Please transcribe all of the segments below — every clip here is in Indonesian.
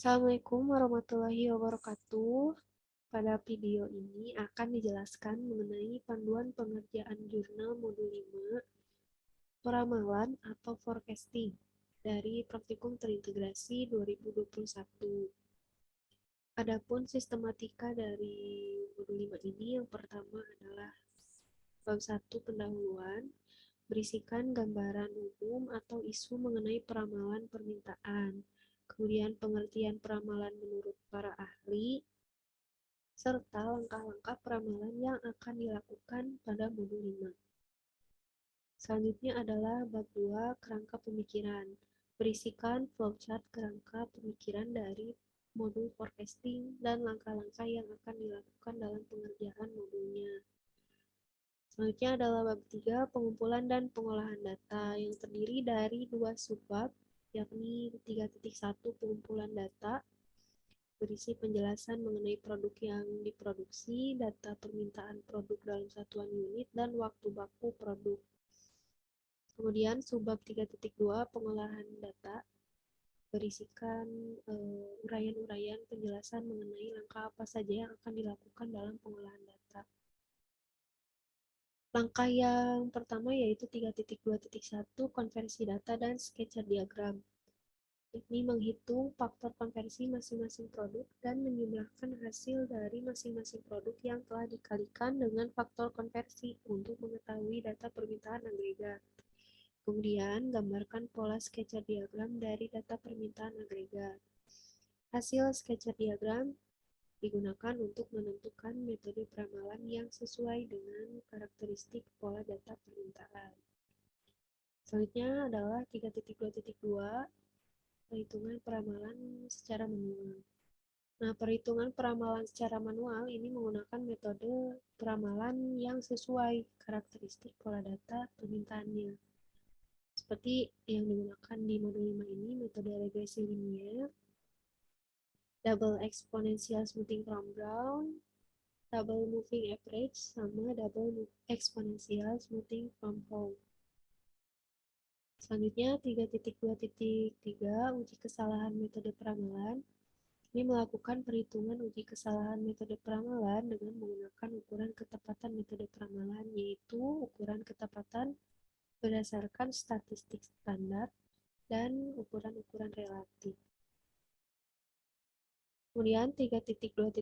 Assalamualaikum warahmatullahi wabarakatuh. Pada video ini akan dijelaskan mengenai panduan pengerjaan jurnal modul 5 peramalan atau forecasting dari Praktikum Terintegrasi 2021. Adapun sistematika dari modul 5 ini yang pertama adalah bab 1 pendahuluan, berisikan gambaran umum atau isu mengenai peramalan permintaan. Kemudian pengertian peramalan menurut para ahli, serta langkah-langkah peramalan yang akan dilakukan pada modul 5. Selanjutnya adalah bab 2 kerangka pemikiran, berisikan flowchart kerangka pemikiran dari modul forecasting dan langkah-langkah yang akan dilakukan dalam pengerjaan modulnya. Selanjutnya adalah bab 3 pengumpulan dan pengolahan data yang terdiri dari dua subbab, yakni 3.1 pengumpulan data berisi penjelasan mengenai produk yang diproduksi, data permintaan produk dalam satuan unit, dan waktu baku produk. Kemudian subbab 3.2 pengolahan data berisikan uraian-uraian penjelasan mengenai langkah apa saja yang akan dilakukan dalam pengolahan data. Langkah yang pertama yaitu 3.2.1 konversi data dan scatter diagram. Ini menghitung faktor konversi masing-masing produk dan menjumlahkan hasil dari masing-masing produk yang telah dikalikan dengan faktor konversi untuk mengetahui data permintaan agregat. Kemudian, gambarkan pola scatter diagram dari data permintaan agregat. Hasil scatter diagram digunakan untuk menentukan metode peramalan yang sesuai dengan karakteristik pola data permintaan. Selanjutnya adalah 3.2.2 perhitungan peramalan secara manual. Nah, perhitungan peramalan secara manual ini menggunakan metode peramalan yang sesuai karakteristik pola data permintaannya. Seperti yang digunakan di modul 5 ini, metode regresi linier, double exponential smoothing from ground, double moving average, sama double exponential smoothing from home. Selanjutnya 3.2.3 uji kesalahan metode peramalan. Ini melakukan perhitungan uji kesalahan metode peramalan dengan menggunakan ukuran ketepatan metode peramalan, yaitu ukuran ketepatan berdasarkan statistik standar dan ukuran-ukuran relatif. Kemudian 3.2.4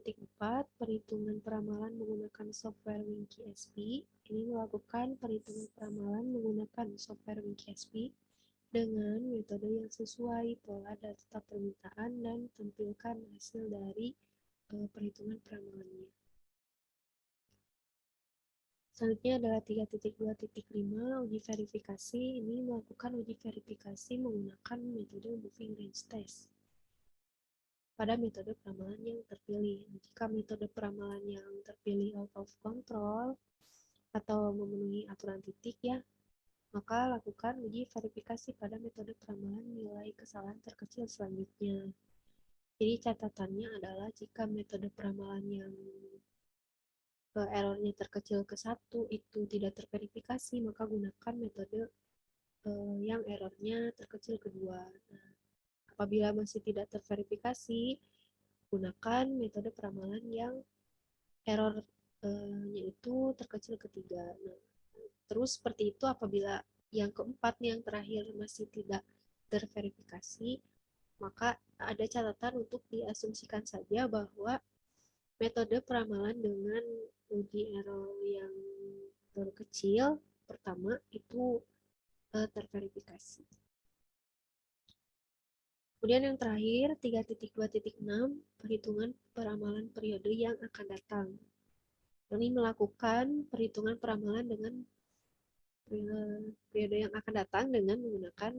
perhitungan peramalan menggunakan software WinKSP. Ini melakukan perhitungan peramalan menggunakan software WinKSP dengan metode yang sesuai pola data permintaan dan tampilkan hasil dari perhitungan peramalannya. Selanjutnya adalah 3.2.5 uji verifikasi. Ini melakukan uji verifikasi menggunakan metode moving range test pada metode peramalan yang terpilih. Jika metode peramalan yang terpilih out of control atau memenuhi aturan titik ya, maka lakukan uji verifikasi pada metode peramalan nilai kesalahan terkecil selanjutnya. Jadi catatannya adalah jika metode peramalan yang errornya terkecil ke 1 itu tidak terverifikasi, maka gunakan metode yang errornya terkecil kedua. Nah, apabila masih tidak terverifikasi, gunakan metode peramalan yang errornya itu terkecil ketiga. Nah, terus seperti itu apabila yang keempat yang terakhir masih tidak terverifikasi, maka ada catatan untuk diasumsikan saja bahwa metode peramalan dengan uji error yang terkecil pertama itu terverifikasi. Kemudian yang terakhir 3.2.6 perhitungan peramalan periode yang akan datang. Ini melakukan perhitungan peramalan dengan periode yang akan datang dengan menggunakan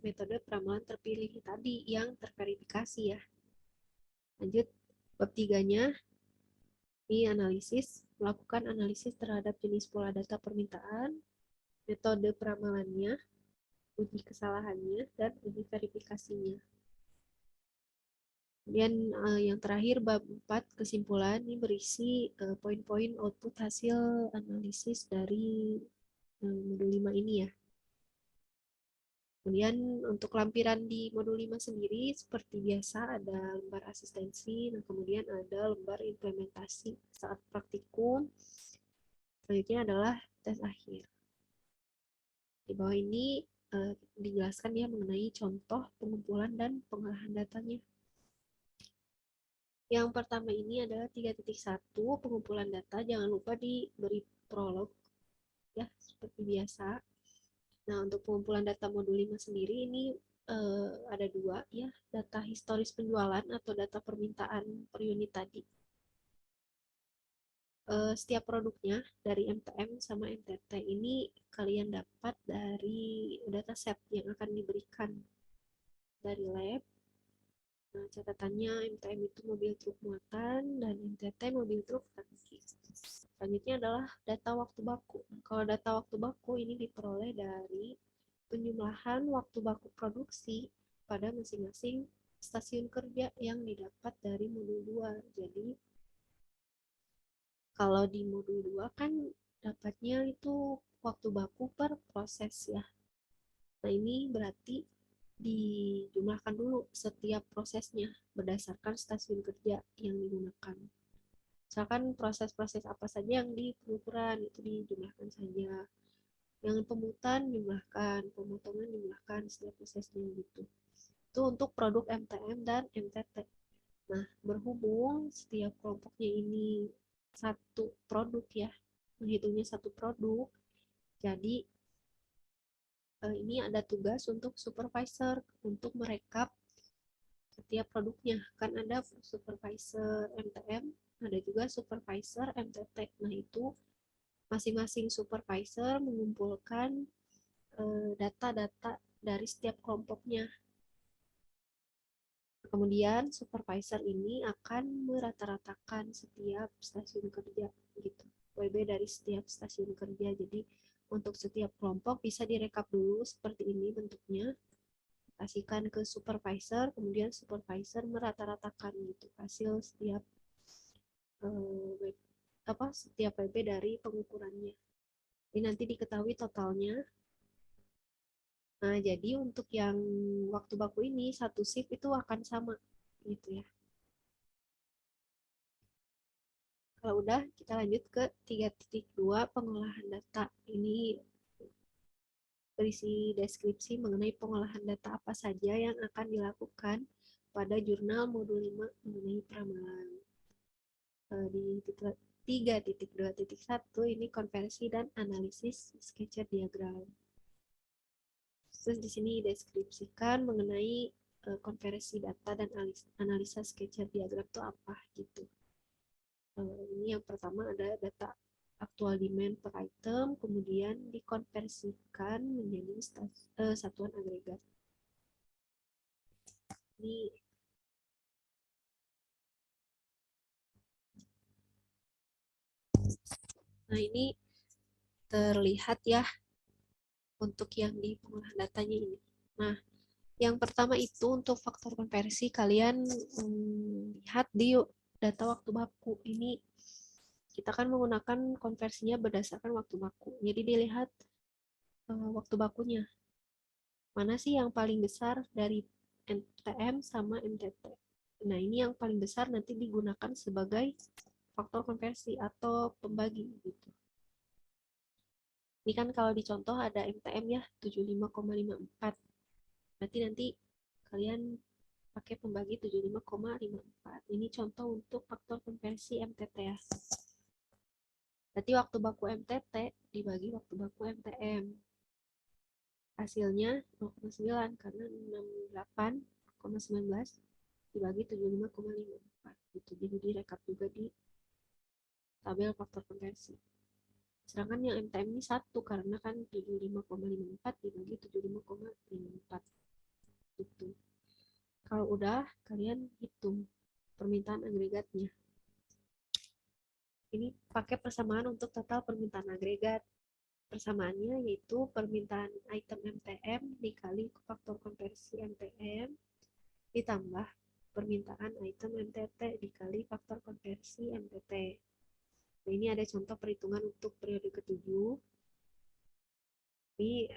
metode peramalan terpilih tadi yang terverifikasi ya. Lanjut bab 3-nya, ini analisis, melakukan analisis terhadap jenis pola data permintaan, metode peramalannya, uji kesalahannya, dan uji verifikasinya. Kemudian yang terakhir bab 4 kesimpulan ini berisi poin-poin output hasil analisis dari modul 5 ini ya. Kemudian untuk lampiran di modul 5 sendiri seperti biasa ada lembar asistensi, nah kemudian ada lembar implementasi saat praktikum. Selanjutnya adalah tes akhir. Di bawah ini dijelaskan ya mengenai contoh pengumpulan dan pengolahan datanya. Yang pertama ini adalah 3.1 pengumpulan data. Jangan lupa diberi prolog ya seperti biasa. Nah, untuk pengumpulan data modul 5 sendiri ini ada dua ya, data historis penjualan atau data permintaan per unit tadi. Setiap produknya dari MTM sama MTT ini kalian dapat dari dataset yang akan diberikan dari lab. Nah, catatannya MTM itu mobil truk muatan dan MTT mobil truk tangki. Selanjutnya adalah data waktu baku. Kalau data waktu baku ini diperoleh dari penjumlahan waktu baku produksi pada masing-masing stasiun kerja yang didapat dari modul 2. Jadi kalau di modul 2 kan dapatnya itu waktu baku per proses ya. Nah, ini berarti dijumlahkan dulu setiap prosesnya berdasarkan stasiun kerja yang digunakan. Misalkan proses-proses apa saja yang di pengukuran itu dijumlahkan saja. Yang pemutan jumlahkan, pemotongan jumlahkan setiap prosesnya gitu. Itu untuk produk MTM dan MTT. Nah, berhubung setiap kelompoknya ini satu produk ya, menghitungnya satu produk, jadi ini ada tugas untuk supervisor untuk merekap setiap produknya. Kan ada supervisor MTM, ada juga supervisor MTT. Nah, itu masing-masing supervisor mengumpulkan data-data dari setiap kelompoknya. Kemudian supervisor ini akan merata-ratakan setiap stasiun kerja gitu. WB dari setiap stasiun kerja. Jadi untuk setiap kelompok bisa direkap dulu seperti ini bentuknya. Kasihkan ke supervisor, kemudian supervisor merata-ratakan gitu hasil setiap setiap WB dari pengukurannya. Ini nanti diketahui totalnya. Nah, jadi untuk yang waktu baku ini satu shift itu akan sama gitu ya. Kalau udah, kita lanjut ke 3.2 pengolahan data. Ini berisi deskripsi mengenai pengolahan data apa saja yang akan dilakukan pada jurnal modul 5 mengenai peramalan. Di 3.2.1 ini konversi dan analisis sketcher diagram. Terus di sini deskripsikan mengenai konversi data dan analisa sketcher diagram itu apa gitu. Ini yang pertama ada data aktual demand per item, kemudian dikonversikan menjadi satuan agregat. Ini Nah, ini terlihat ya untuk yang di pengolahan datanya ini. Nah, yang pertama itu untuk faktor konversi kalian lihat di data waktu baku. Ini kita kan menggunakan konversinya berdasarkan waktu baku. Jadi dilihat waktu bakunya. Mana sih yang paling besar dari MTM sama MTT. Nah, ini yang paling besar nanti digunakan sebagai faktor konversi atau pembagi gitu. Ini kan kalau dicontoh ada MTM ya 75,54. Berarti nanti kalian pakai pembagi 75,54. Ini contoh untuk faktor konversi MTT ya. Berarti waktu baku MTT dibagi waktu baku MTM. Hasilnya 0,9 karena 68,19 dibagi 75,54 gitu. Jadi direkap juga di tabel faktor konversi. Sedangkan yang MTM ini 1 karena kan 75,54 dibagi 75,54 gitu. Kalau udah kalian hitung permintaan agregatnya. Ini pakai persamaan untuk total permintaan agregat. Persamaannya yaitu permintaan item MTM dikali faktor konversi MTM ditambah permintaan item MTT dikali faktor konversi MTT. Nah, ini ada contoh perhitungan untuk periode ke-7. Ini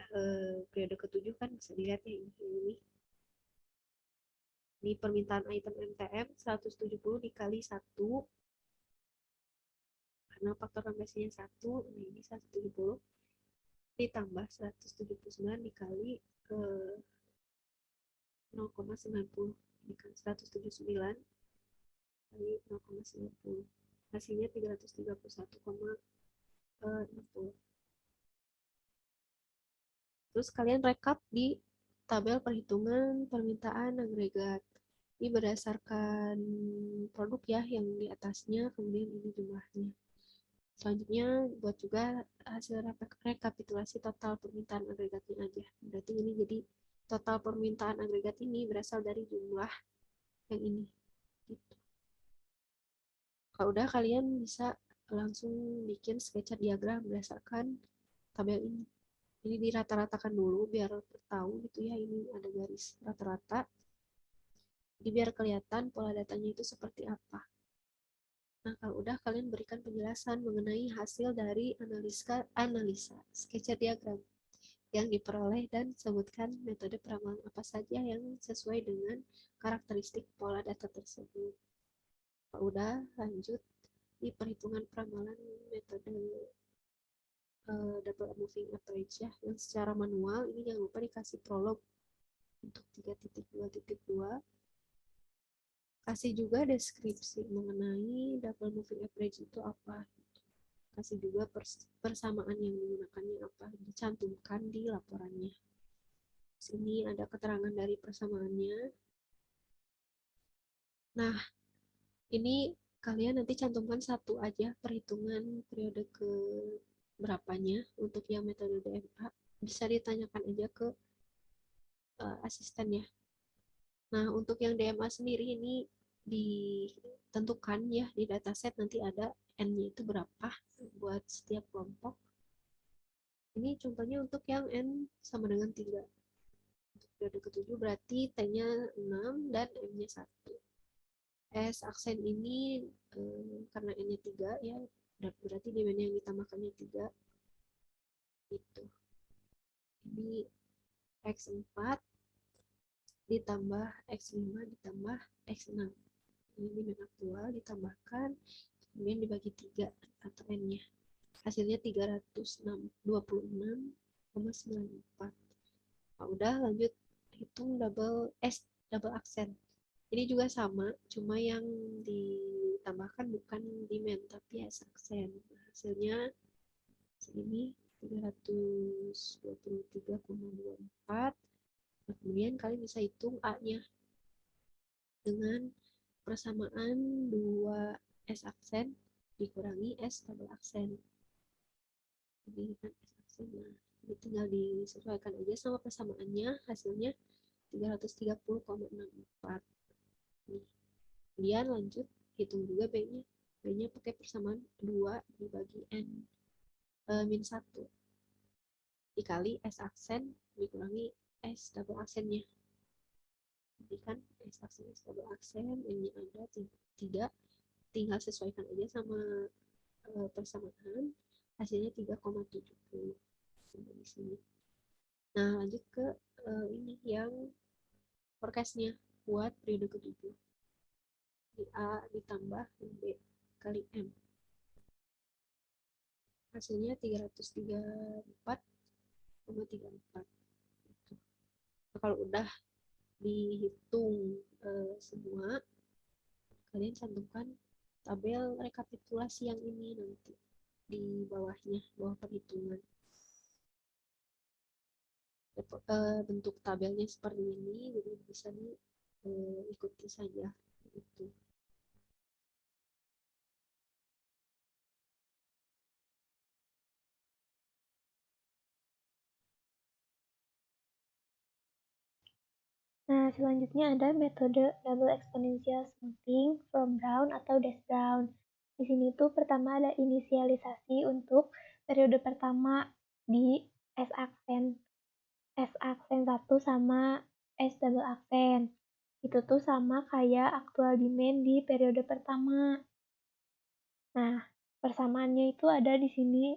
periode ketujuh kan bisa dilihat ya ini. Ini permintaan item MTM 170 dikali 1 karena faktor konversinya 1, ini 170 ditambah 179 dikali 0,90, ini kan 179 kali 0,90, hasilnya 331,60. Terus kalian rekap di tabel perhitungan permintaan agregat. Ini berdasarkan produk ya yang di atasnya, kemudian ini jumlahnya. Selanjutnya buat juga hasil rekapitulasi total permintaan agregatnya aja. Berarti ini jadi total permintaan agregat ini berasal dari jumlah yang ini. Gitu. Kalau udah kalian bisa langsung bikin sketsa diagram berdasarkan tabel ini. Ini dirata-ratakan dulu biar tahu gitu ya, ini ada garis rata-rata. Jadi biar kelihatan pola datanya itu seperti apa. Nah, kalau udah kalian berikan penjelasan mengenai hasil dari analisa sketsa diagram yang diperoleh dan sebutkan metode peramalan apa saja yang sesuai dengan karakteristik pola data tersebut. Kalau udah lanjut di perhitungan peramalan metode double moving average ya, yang secara manual. Ini jangan lupa dikasih prolog untuk 3.2.2. Kasih juga deskripsi mengenai double moving average itu apa. Kasih juga persamaan yang digunakannya apa, dicantumkan di laporannya. Sini ada keterangan dari persamaannya. Nah, ini kalian nanti cantumkan satu aja perhitungan periode ke berapanya untuk yang metode DMA. Bisa ditanyakan aja ke asisten ya. Nah, untuk yang DMA sendiri ini ditentukan ya di dataset, nanti ada N-nya itu berapa buat setiap kelompok. Ini contohnya untuk yang N sama dengan 3. Untuk periode ke-7 berarti T-nya 6 dan M-nya 1. S aksen ini karena N-nya 3 ya, berarti demand yang ditambahkannya 3. Gitu. Ini X4 ditambah X5 ditambah X6. Ini demand aktual ditambahkan, kemudian dibagi 3 atau N-nya. Hasilnya 326,94. Nah, udah lanjut hitung double aksen. Ini juga sama, cuma yang ditambahkan bukan demand tapi S aksen. Nah, hasilnya segini 323,24. Nah, kemudian kalian bisa hitung A-nya dengan persamaan 2 S aksen dikurangi S double aksen. Jadi kan S aksen, nah ini tinggal disesuaikan aja sama persamaannya, hasilnya 330,64. Nih. Kemudian lanjut hitung juga B-nya. B-nya pakai persamaan 2 dibagi N min 1 dikali S aksen dikurangi S double aksennya. Jadi kan S aksen S double aksen, N-nya ada 3, tinggal sesuaikan aja sama persamaan, hasilnya 3,70 di sini. Nah, lanjut ke ini yang forecast-nya buat periode ke-7. Di A ditambah B kali M. Hasilnya 334,34. Gitu. Nah, kalau udah dihitung semua, kalian cantumkan tabel rekapitulasi yang ini nanti di bawahnya, bawah perhitungan. Bentuk tabelnya seperti ini, jadi bisa diikuti saja. Gitu. Nah, selanjutnya ada metode double exponential smoothing from Brown atau Dash Brown. Di sini tuh pertama ada inisialisasi untuk periode pertama di S aksen. S aksen 1 sama S double aksen. Itu tuh sama kayak aktual demand di periode pertama. Nah, persamaannya itu ada di sini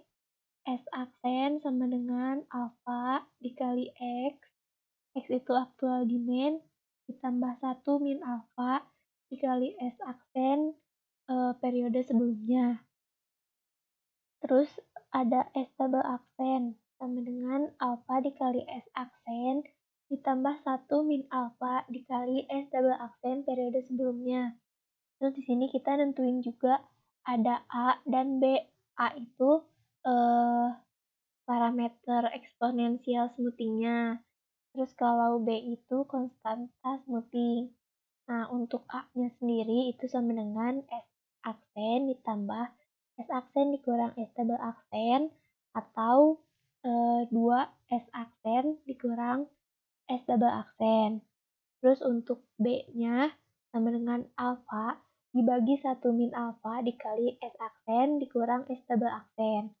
S aksen sama dengan alfa dikali X itu aktual demand, ditambah 1 min alfa dikali S aksen periode sebelumnya. Terus ada S double aksen sama dengan alfa dikali S aksen ditambah 1 min alfa dikali S double aksen periode sebelumnya. Terus di sini kita nentuin juga ada A dan B. A itu parameter eksponensial smoothing-nya. Terus kalau B itu konstanta smoothing. Nah, untuk A-nya sendiri itu sama dengan S aksen ditambah S aksen dikurang S double aksen atau 2 S aksen dikurang S double aksen. Terus untuk B-nya sama dengan alfa dibagi 1 min alfa dikali S aksen dikurang S double aksen.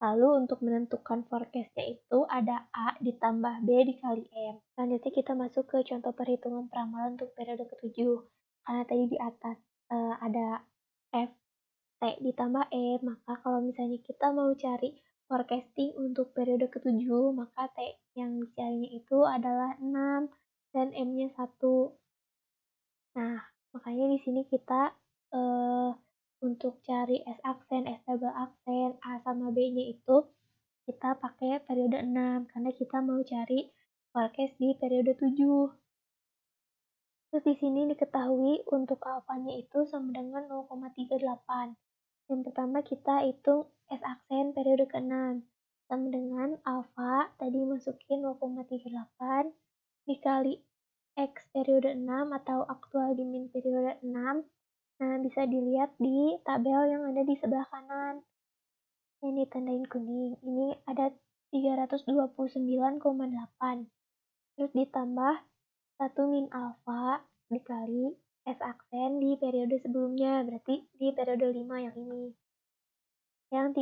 Lalu untuk menentukan forecast-nya itu ada A ditambah B dikali M. Selanjutnya kita masuk ke contoh perhitungan peramalan untuk periode ke-7. Karena tadi di atas ada F, T ditambah E, maka kalau misalnya kita mau cari forecasting untuk periode ke-7, maka T yang dicarinya itu adalah 6 dan M-nya 1. Nah, makanya di sini kita untuk cari S aksen, S double aksen, A sama B-nya itu kita pakai periode 6 karena kita mau cari forecast di periode 7. Terus di sini diketahui untuk alfanya itu sama dengan 0,38. Yang pertama kita hitung S aksen periode ke-6 sama dengan alfa tadi masukin 0,38 dikali X periode 6 atau aktual demand periode 6. Nah, bisa dilihat di tabel yang ada di sebelah kanan. Ini ditandain kuning. Ini ada 329,8. Terus ditambah 1 min alfa dikali S aksen di periode sebelumnya, berarti di periode 5 yang ini. Yang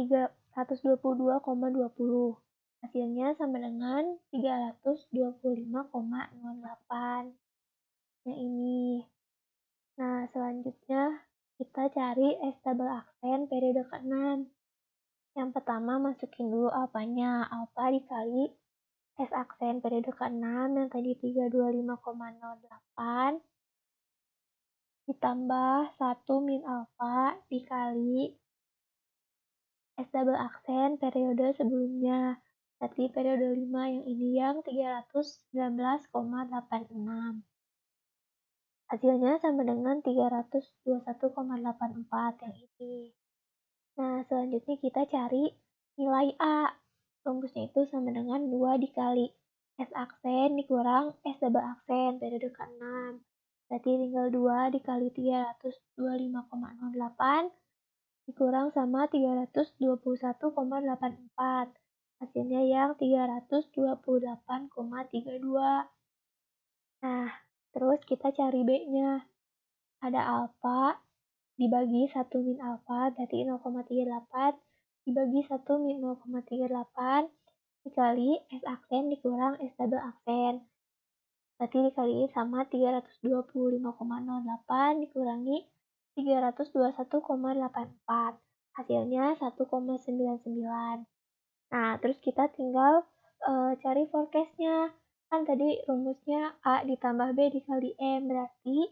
322,20. Hasilnya sama dengan 325,08. Yang ini. Nah, selanjutnya kita cari S double aksen periode ke-6. Yang pertama masukin dulu alfanya. Alfa dikali S aksen periode ke-6 yang tadi 325,08 ditambah 1 min alfa dikali S double aksen periode sebelumnya. Berarti periode 5 yang ini yang 319,86. Hasilnya sama dengan 321,84 yang ini. Nah, selanjutnya kita cari nilai A. Rumusnya itu sama dengan 2 dikali S aksen dikurang S double aksen periode ke-6. Berarti tinggal 2 dikali 325,08 dikurang sama 321,84. Hasilnya yang 328,32. Nah, terus kita cari B-nya. Ada alfa dibagi 1 min alfa berarti 0,38 dibagi 1 min 0,38 dikali S aksen dikurang S double aksen. Berarti dikaliin sama 325,08 dikurangi 321,84. Hasilnya 1,99. Nah, terus kita tinggal cari forecast-nya. Kan tadi rumusnya A ditambah B dikali M, berarti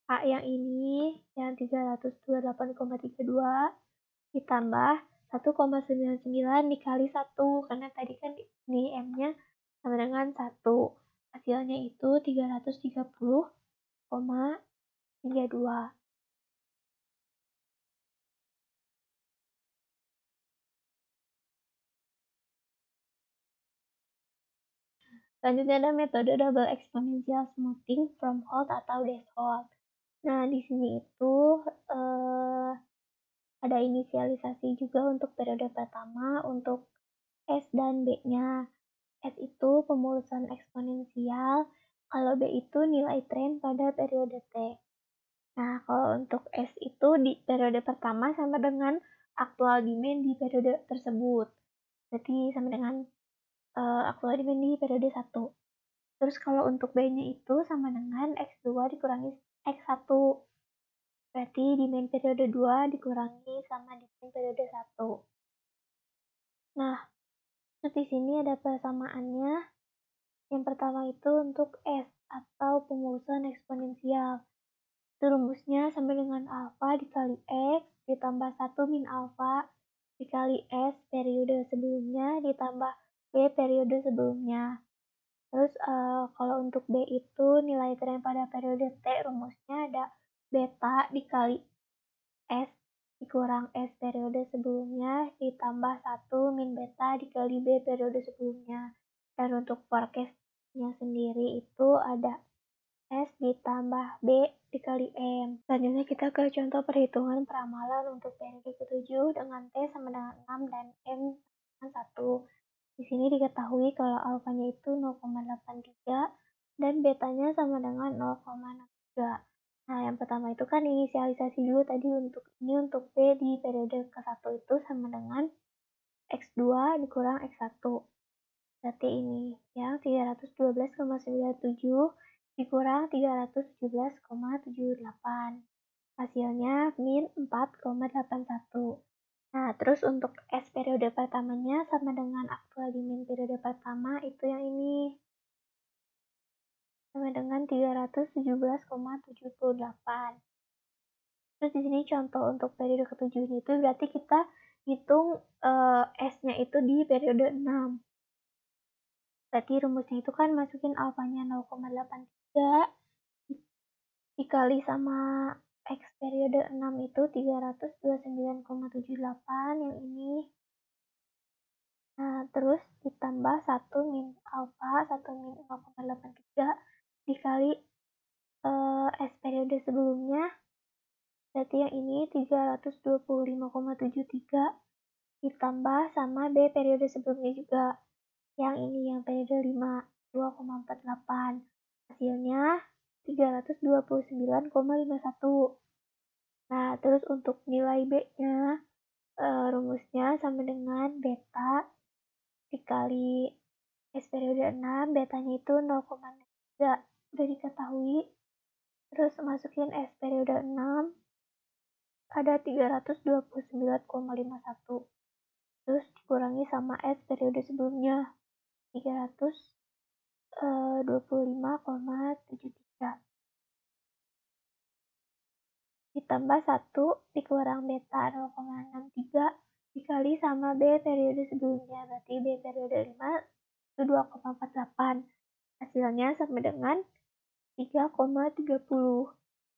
A yang ini yang 328,32 ditambah 1,99 dikali 1 karena tadi kan di M-nya sama dengan 1. Hasilnya itu 330,32. Selanjutnya ada metode double exponential smoothing from hold atau dash hold. Nah, di sini itu ada inisialisasi juga untuk periode pertama untuk S dan B-nya. S itu pemulusan eksponensial, kalau B itu nilai tren pada periode T. Nah, kalau untuk S itu di periode pertama sama dengan aktual demand di periode tersebut. Berarti sama dengan aktual demand di periode 1. Terus kalau untuk B-nya itu sama dengan X2 dikurangi X1. Berarti demand periode 2 dikurangi sama demand periode 1. Nah, di sini ada persamaannya. Yang pertama itu untuk S atau pengurusan eksponensial. Itu rumusnya sama dengan alfa dikali X ditambah 1 min alfa dikali S periode sebelumnya ditambah B periode sebelumnya. Terus kalau untuk B itu nilai tren pada periode T rumusnya ada beta dikali S dikurang S periode sebelumnya ditambah 1 min beta dikali B periode sebelumnya. Dan untuk forecast-nya sendiri itu ada S ditambah B dikali M. Selanjutnya kita ke contoh perhitungan peramalan untuk periode ke-7 dengan T sama dengan 6 dan M dengan 1. Di sini diketahui kalau alfanya itu 0,83 dan betanya sama dengan 0,63. Nah, yang pertama itu kan inisialisasi dulu tadi untuk B di periode ke-1 itu sama dengan X2 dikurang X1. Berarti ini yang 312,97 dikurang 317,78. Hasilnya min 4,81. Nah, terus untuk S periode pertamanya sama dengan aktual di min periode pertama itu yang ini. Sama dengan 317,78. Terus di sini contoh untuk periode ke-7 itu berarti kita hitung S-nya itu di periode 6. Berarti rumusnya itu kan masukin alfanya 0,83 dikali sama X periode 6 itu 329,78 yang ini. Nah, terus ditambah 1 min alfa, 1 min 0,83 dikali S periode sebelumnya. Berarti yang ini 325,73 ditambah sama B periode sebelumnya juga. Yang ini yang periode 5, 2,48. Hasilnya 329,51. Nah, terus untuk nilai B-nya, rumusnya sama dengan beta dikali S periode 6, betanya itu 0,3. Udah diketahui. Terus masukin S periode 6, ada 329,51. Terus dikurangi sama S periode sebelumnya, 325,73. Ditambah 1 dikurang beta 0,63 dikali sama B periode sebelumnya. Berarti B periode 5 itu 2,48. Hasilnya sama dengan 3,30.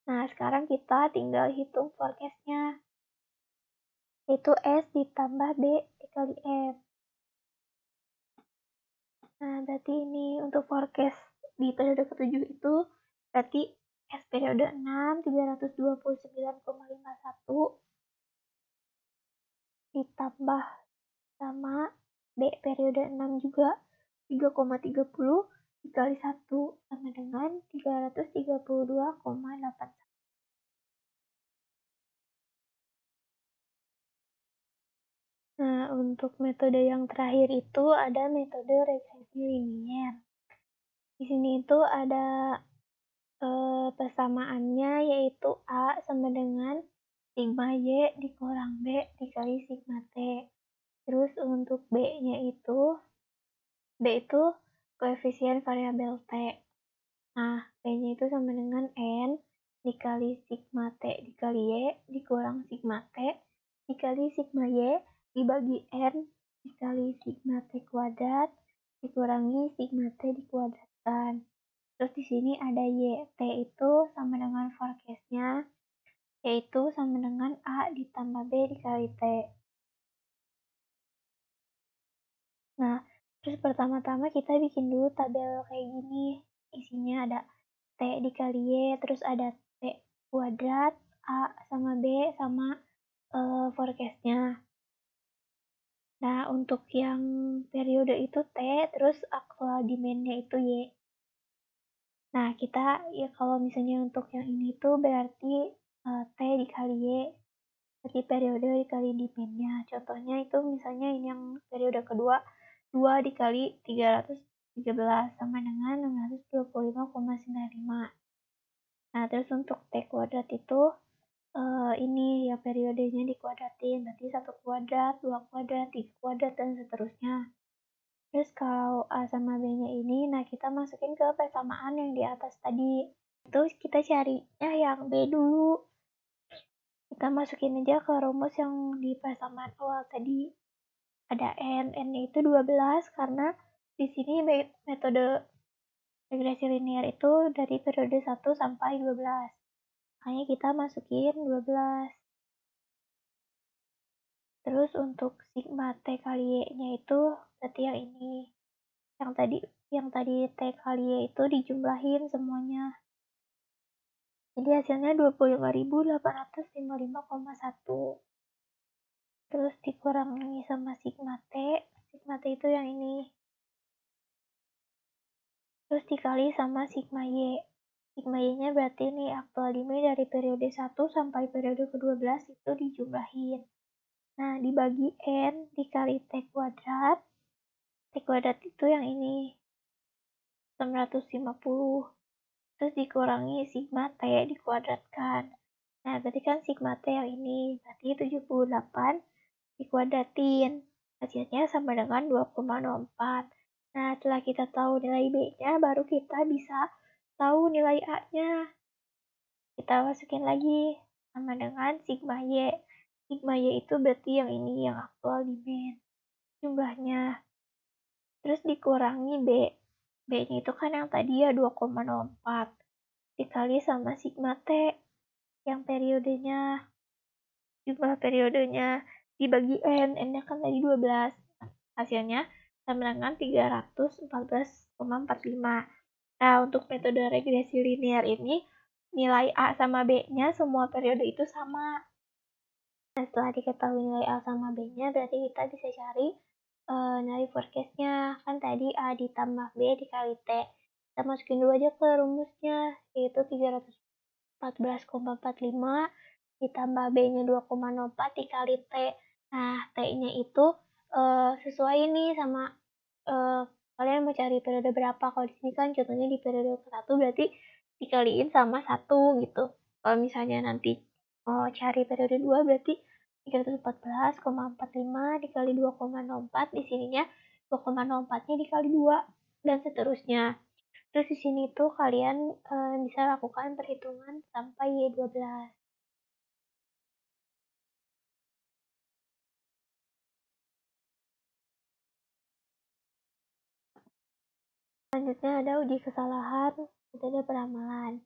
Nah, sekarang kita tinggal hitung forecast-nya. Yaitu S ditambah B dikali M. Nah, berarti ini untuk forecast di periode ke-7 itu berarti S periode 6 329,51 ditambah sama B periode 6 juga 3,30 dikali 1 sama dengan 332,8. Nah, untuk metode yang terakhir itu ada metode regresi linier. Di sini itu ada persamaannya yaitu A sama dengan sigma Y dikurang B dikali sigma T. Terus untuk B-nya itu, B itu koefisien variabel T. Nah, B-nya itu sama dengan N dikali sigma T dikali Y dikurang sigma T dikali sigma Y dibagi N dikali sigma T kuadrat dikurangi sigma T dikuadratkan. Terus di sini ada Y, T itu sama dengan forecast-nya, yaitu sama dengan A ditambah B dikali T. Nah, terus pertama-tama kita bikin dulu tabel kayak gini. Isinya ada T dikali Y, terus ada T kuadrat, A sama B sama forecast-nya. Nah, untuk yang periode itu T, terus actual demand-nya itu Y. Nah, kita ya kalau misalnya untuk yang ini tuh berarti T dikali Y, berarti periode dikali demand-nya. Contohnya itu misalnya ini yang periode kedua, 2 dikali 313 sama dengan 625,95. Nah, terus untuk T kuadrat itu ini ya periodenya dikuadratin, berarti 1 kuadrat, 2 kuadrat, 3 kuadrat, dan seterusnya. Terus kalau A sama B-nya ini, nah kita masukin ke persamaan yang di atas tadi. Terus kita carinya yang B dulu. Kita masukin aja ke rumus yang di persamaan awal tadi. Ada N-nya itu 12 karena di sini metode regresi linear itu dari periode 1 sampai 12. Makanya kita masukin 12. Terus untuk sigma T kali Y-nya itu berarti yang ini. Yang tadi T kali Y itu dijumlahin semuanya. Jadi hasilnya 25.855,1. Terus dikurangi sama sigma T. Sigma T itu yang ini. Terus dikali sama sigma Y. Sigma Y-nya berarti ini aktual demand dari periode 1 sampai periode ke-12 itu dijumlahin. Nah, dibagi N dikali T kuadrat. T kuadrat itu yang ini. 650. Terus dikurangi sigma T dikuadratkan. Nah, berarti kan sigma T yang ini. Berarti 78 dikuadratin. Hasilnya sama dengan 2,04. Nah, setelah kita tahu nilai B-nya, baru kita bisa tahu nilai A-nya. Kita masukin lagi sama dengan sigma Y. Sigma Y itu berarti yang ini, yang aktual demand. Jumlahnya. Terus dikurangi B. B-nya itu kan yang tadi ya 2,04. Dikali sama sigma T. Yang periodenya. Jumlah periodenya dibagi N. N-nya kan tadi 12. Hasilnya sama dengan 314,45. Nah, untuk metode regresi linear ini, nilai A sama B-nya semua periode itu sama. Nah, setelah diketahui nilai A sama B-nya, berarti kita bisa cari nilai forecast-nya. Kan tadi A ditambah B dikali T. Kita masukin dulu aja ke rumusnya, yaitu 314,45 ditambah B-nya 2,04 dikali T. Nah, T-nya itu sesuai nih sama kalian mau cari periode berapa. Kalau di sini kan contohnya di periode ke-1 berarti dikaliin sama 1 gitu. Kalau misalnya nanti mau cari periode 2 berarti 314,45 dikali 2,04, di sininya 2,04-nya dikali 2 dan seterusnya. Terus di sini tuh kalian bisa lakukan perhitungan sampai Y12. Selanjutnya ada uji kesalahan metode peramalan.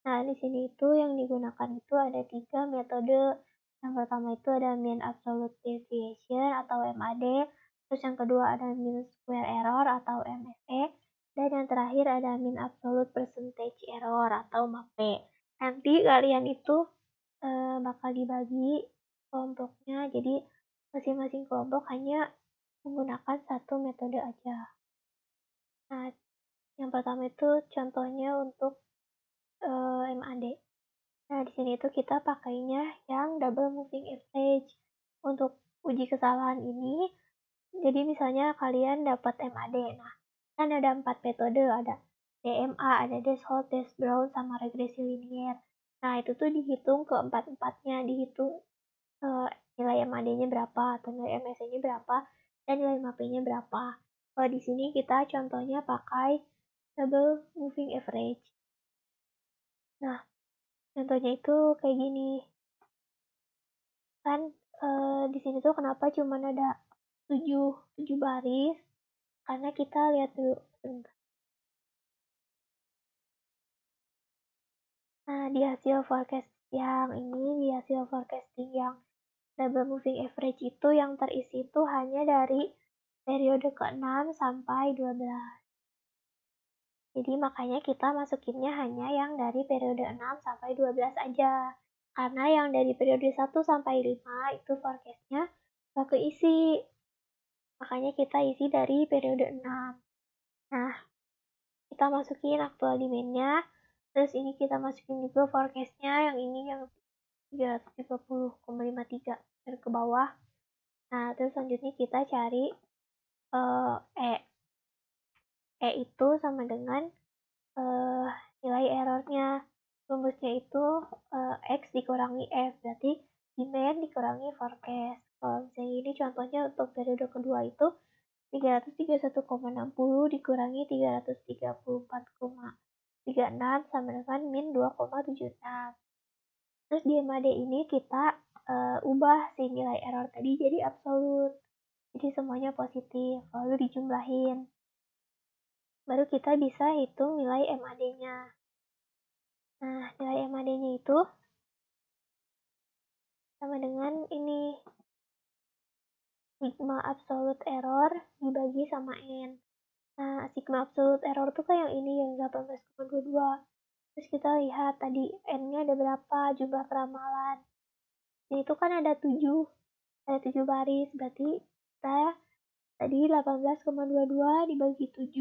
Nah, di sini itu yang digunakan itu ada 3 metode. Yang pertama itu ada mean absolute deviation atau MAD, terus yang kedua ada mean square error atau MSE, dan yang terakhir ada mean absolute percentage error atau MAPE. Nanti kalian itu bakal dibagi kelompoknya, jadi masing-masing kelompok hanya menggunakan satu metode aja. Nah, yang pertama itu contohnya untuk MAD. Nah, di sini itu kita pakainya yang double moving average. Untuk uji kesalahan ini, jadi misalnya kalian dapat MAD. Nah, kan ada 4 metode, ada DMA, ada Dasholt, Brown, sama regresi linear. Nah, itu tuh dihitung ke empat-empatnya, dihitung nilai MAD-nya berapa, atau nilai MSE-nya berapa, dan nilai MAP-nya berapa. Kalau di sini kita contohnya pakai double moving average. Nah, contohnya itu kayak gini. Kan di sini tuh kenapa cuma ada 7 baris? Karena kita lihat dulu sebentar. Nah, di hasil forecasting yang double moving average itu yang terisi itu hanya dari periode ke-6 sampai 12. Jadi makanya kita masukinnya hanya yang dari periode 6 sampai 12 aja. Karena yang dari periode 1 sampai 5 itu forecast-nya gak keisi. Makanya kita isi dari periode 6. Nah, kita masukin aktual demand-nya. Terus ini kita masukin juga forecast-nya, yang ini yang 330,53 dan ke bawah. Nah, terus selanjutnya kita cari E. E itu sama dengan nilai errornya. rumusnya itu X dikurangi F, berarti demand dikurangi forecast. Kalau misalnya ini contohnya untuk periode kedua itu 331,60 dikurangi 334,36 sama dengan min 2,76. Terus di MAD ini kita ubah si nilai error tadi jadi absolut. Jadi semuanya positif, lalu dijumlahin. Baru kita bisa hitung nilai MAD-nya. Nah, nilai MAD-nya itu sama dengan ini. Sigma absolute error dibagi sama N. Nah, sigma absolute error tuh kayak yang ini, yang 18,22. Terus kita lihat tadi N-nya ada berapa, jumlah peramalan. Ini tuh kan ada 7 baris, berarti kita tadi 18,22 dibagi 7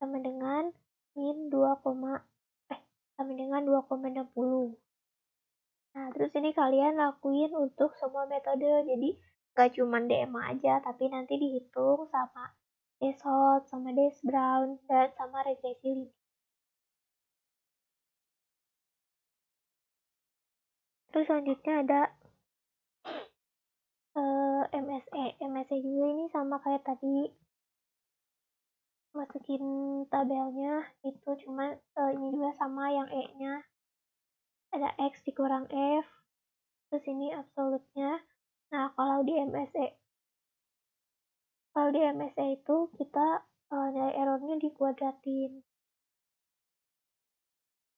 sama dengan min 2, sama dengan 2,60. Nah, terus ini kalian lakuin untuk semua metode, jadi gak cuma DMA aja, tapi nanti dihitung sama Deshold, sama Brown, dan sama regresi linear. Terus selanjutnya ada MSE. MSE juga ini sama kayak tadi, masukin tabelnya itu, cuma ini juga sama yang E-nya. Ada X dikurang F, terus ini absolutnya. Nah, kalau di MSE itu kita nilai errornya dikuadratin.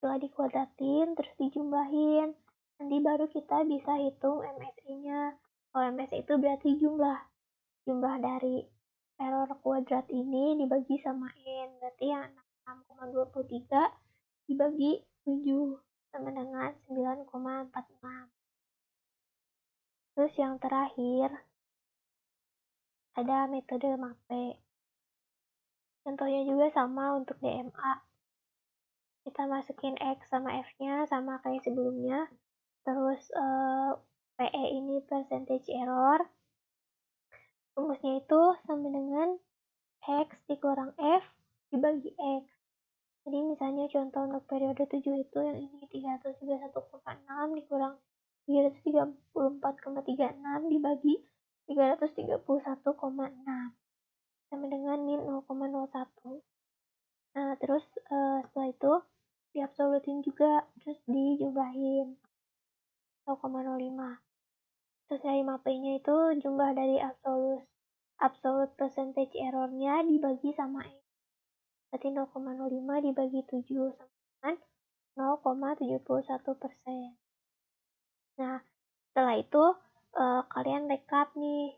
Setelah dikuadratin, terus dijumlahin. Nanti baru kita bisa hitung MSE-nya. Kalau MSE itu berarti jumlah dari error kuadrat ini dibagi sama N. Berarti yang 6,23 dibagi 7 sama dengan 9,46. Terus yang terakhir ada metode MAPE. Contohnya juga sama untuk DMA. Kita masukin X sama F-nya sama kayak sebelumnya. Terus PE ini percentage error. Rumusnya itu sama dengan X dikurang F dibagi X. Jadi misalnya contoh untuk periode 7 itu yang ini 331,6 dikurang 334,36 dibagi 331,6 sama dengan min 0,01. Nah, terus setelah itu diabsolutin juga, terus dijumlahin 0,05. Terus nilai MAPE-nya itu jumlah dari absolute percentage error-nya dibagi sama N. Berarti 0,05 dibagi 7 sama dengan 0,71%. Nah, setelah itu kalian rekap nih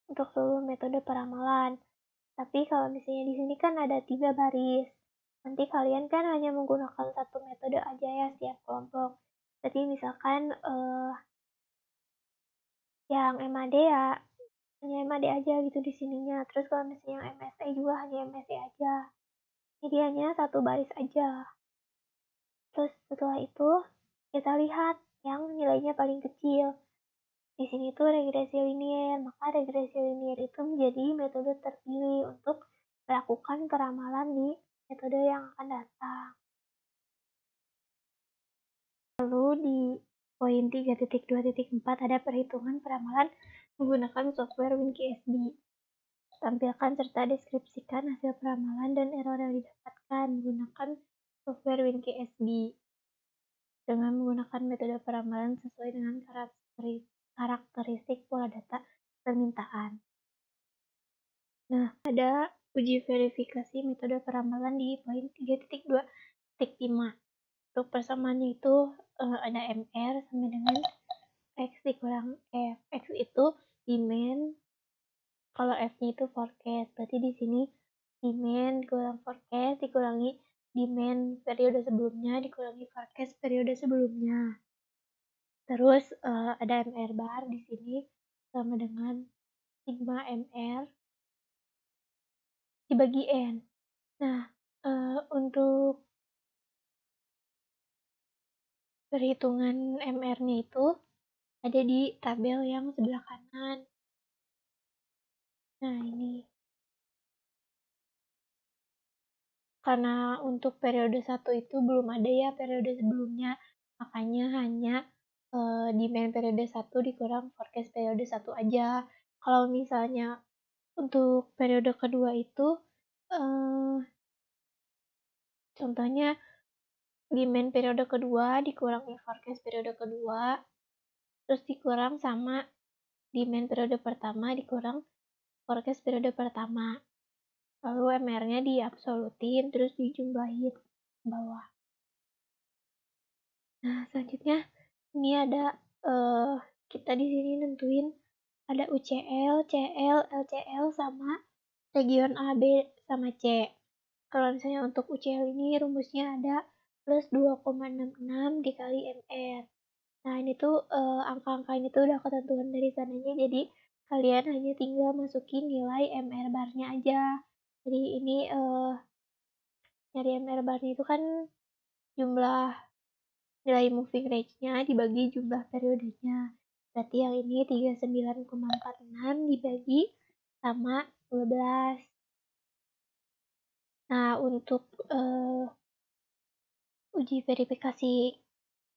untuk seluruh metode peramalan. Tapi kalau misalnya di sini kan ada 3 baris. Nanti kalian kan hanya menggunakan satu metode aja ya setiap kelompok. Jadi misalkan yang MAD ya hanya MAD aja gitu di sininya. Terus kalau misalnya yang MSE juga hanya MSE aja. Jadi hanya satu baris aja. Terus setelah itu kita lihat yang nilainya paling kecil. Di sini tuh regresi linier, maka regresi linier itu menjadi metode terpilih untuk melakukan peramalan di metode yang akan datang. Lalu di poin 3.2.4 ada perhitungan peramalan menggunakan software WinKSB. Tampilkan serta deskripsikan hasil peramalan dan error yang didapatkan menggunakan software WinKSB dengan menggunakan metode peramalan sesuai dengan karakteristik pola data permintaan. Nah, ada uji verifikasi metode peramalan di poin 3.2.5. Untuk persamaannya itu ada MR sama dengan X dikurang F. X itu demand, kalau F-nya itu forecast. Berarti di sini demand kurang forecast dikurangi demand periode sebelumnya dikurangi forecast periode sebelumnya. Terus ada MR bar di sini sama dengan sigma MR dibagi N. Nah, untuk perhitungan MR-nya itu ada di tabel yang sebelah kanan. Nah, ini. karena untuk periode 1 itu belum ada ya periode sebelumnya, makanya hanya, demand periode 1 dikurang forecast periode 1 aja. Kalau misalnya untuk periode kedua itu, eee, contohnya demand periode kedua dikurangi forecast periode kedua, terus dikurang sama demand periode pertama dikurang forecast periode pertama. Lalu MR-nya diabsolutin, terus dijumlahin ke bawah. Nah, selanjutnya ini ada kita di sini nentuin ada UCL, CL, LCL sama region A, B, sama C. Kalau misalnya untuk UCL ini rumusnya ada plus 2,66 dikali MR. Nah, ini tuh angka-angka ini tuh udah ketentuan dari sananya, jadi kalian hanya tinggal masukin nilai MR bar-nya aja. Jadi ini nyari MR bar-nya itu kan jumlah nilai moving range-nya dibagi jumlah periodenya. Berarti yang ini 39,46 dibagi sama 12. Nah, untuk uji verifikasi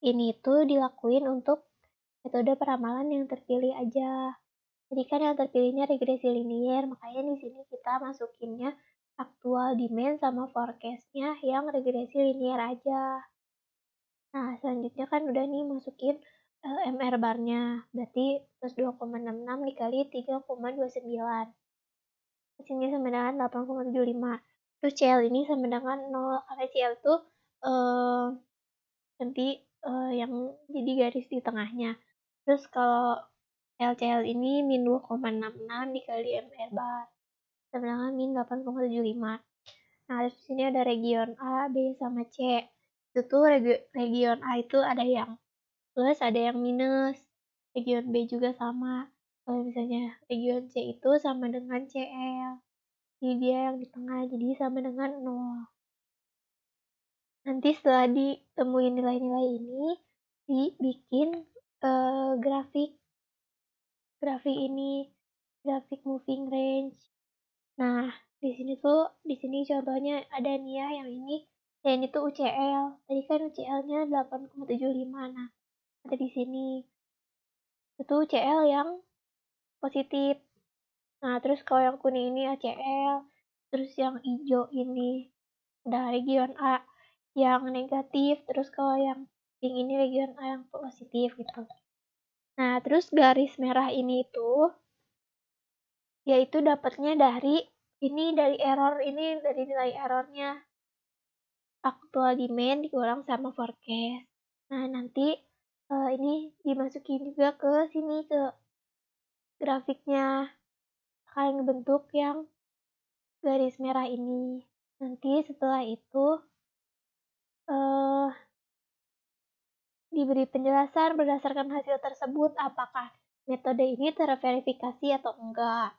ini tuh dilakuin untuk metode peramalan yang terpilih aja. Jadi kan yang terpilihnya regresi linier, makanya di sini kita masukinnya aktual demand sama forecast-nya yang regresi linier aja. Nah, selanjutnya kan udah nih masukin MR bar-nya, berarti plus 2,66 dikali 3,29. Hasilnya sama dengan 8,75. Terus CL ini sama dengan 0, karena CL itu nanti yang jadi garis di tengahnya. Terus kalau LCL ini min 2,66 dikali MR bar, sama dengan min 8,75. Nah, terus di sini ada region A, B, sama C. Itu tuh region A itu ada yang plus, ada yang minus. Region B juga sama. Kalau misalnya region C itu sama dengan CL. Jadi dia yang di tengah, jadi sama dengan 0. Nanti setelah ditemuin nilai-nilai ini, dibikin grafik ini, grafik moving range. Nah, di sini contohnya ada nih ya yang ini, ya ini tuh UCL. Tadi kan UCL-nya 8,75. Nah, ada di sini. Itu UCL yang positif. Nah, terus kalau yang kuning ini ACL, terus yang hijau ini ada region A yang negatif, terus kalau yang pink ini region A yang positif gitu. Nah, terus garis merah ini tuh yaitu dapatnya dari error ini, dari nilai errornya. Aktual demand dikurang sama forecast. Nah, nanti ini dimasukin juga ke sini ke grafiknya. Akan bentuk yang garis merah ini. Nanti setelah itu diberi penjelasan berdasarkan hasil tersebut apakah metode ini terverifikasi atau enggak.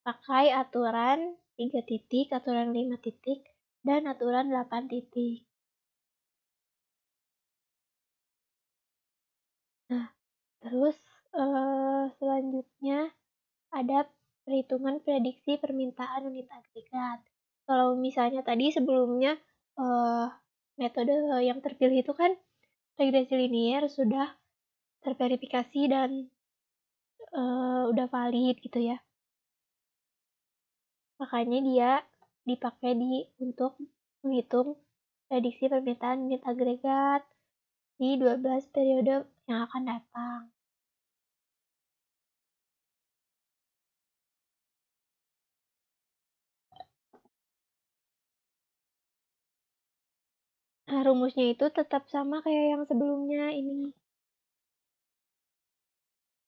Pakai aturan 3 titik, aturan 5 titik, dan aturan 8 titik. Nah, terus selanjutnya ada perhitungan prediksi permintaan unit agregat. Kalau misalnya tadi sebelumnya metode yang terpilih itu kan regresi linier sudah terverifikasi dan udah valid gitu ya. Makanya dia dipakai untuk menghitung prediksi permintaan unit agregat di 12 periode yang akan datang. Nah, rumusnya itu tetap sama kayak yang sebelumnya ini.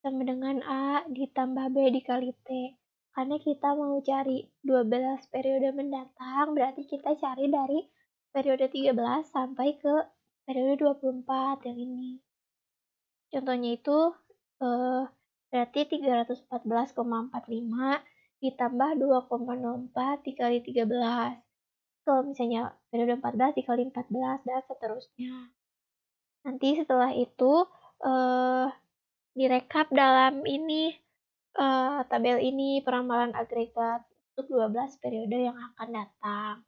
Sama dengan A ditambah B dikali T. Karena kita mau cari 12 periode mendatang, berarti kita cari dari periode 13 sampai ke periode 24 yang ini. Contohnya itu berarti 314,45 ditambah 2,04 dikali 13. Kalau misalnya periode 14 dikali 14 dan seterusnya. Nanti setelah itu direkap dalam ini tabel ini peramalan agregat untuk 12 periode yang akan datang.